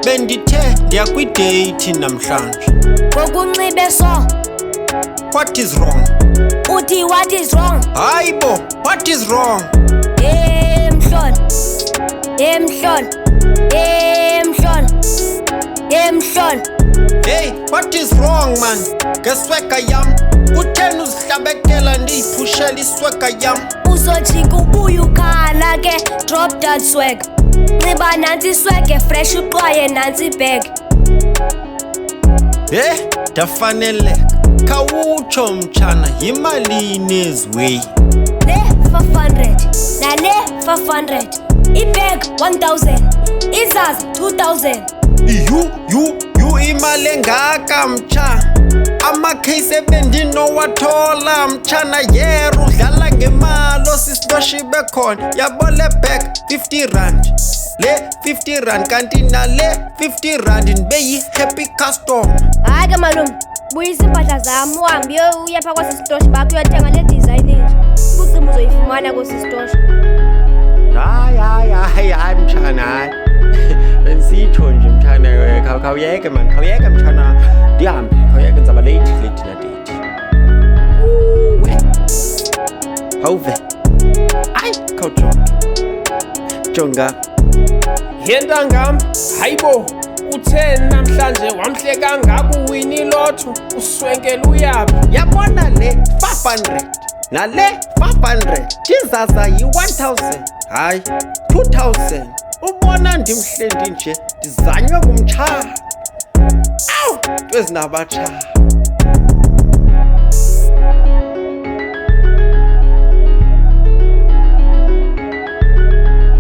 Bendithe ndiyakwidate namhlanje. Ngokunxibe so. What is wrong? Uthi what is wrong? Hayibo, what is wrong? Mhlolo. Hey, what is wrong man? Ngesweka yam. Utheni uzihlabekela ndiyiphushela isweka yam. Uzojika ubuye ukhala ke drop that swag. Nxiba nansi swag fresh uqwaye nansi bag. Ndafaneleka. Khawutsho mtshana yimalini eziweyi. Le 500 nale 500. Ibag 1000. Izazi 2000. You imali engaka mtshana. Amakheyisi ebendinowathola mtshana yero udlala ngemali osisitoshi bekhona. Yabo le bag 50 rand. Le 50 rand kanti nale 50 rand ndibeyi happy customer. Hayi kaMalume, buyisa impahla zami uhambe uyapha kwasisitoshi bakho uyothenga le design enje. Kucima uzoyifumana kwasisitoshi. Hayi mtshana hayi. Bensitsho nje mtshana khawuyeke man, khawuyeke mtshana. Ndihambe, khawuyeke ndizaba late na date. Hawuve. Ayi, jonga. Yentangam, hayibo, utheni namhlanje wamhleka ngako uwini lotho, uswenkela uyaphi? Yabona le 500 nale 500 ndizaza yi-1000 hayi 2000. Ubona ndimhlendi nje ndizanywe kumtshana. Awu, ntwe ezinabatshana.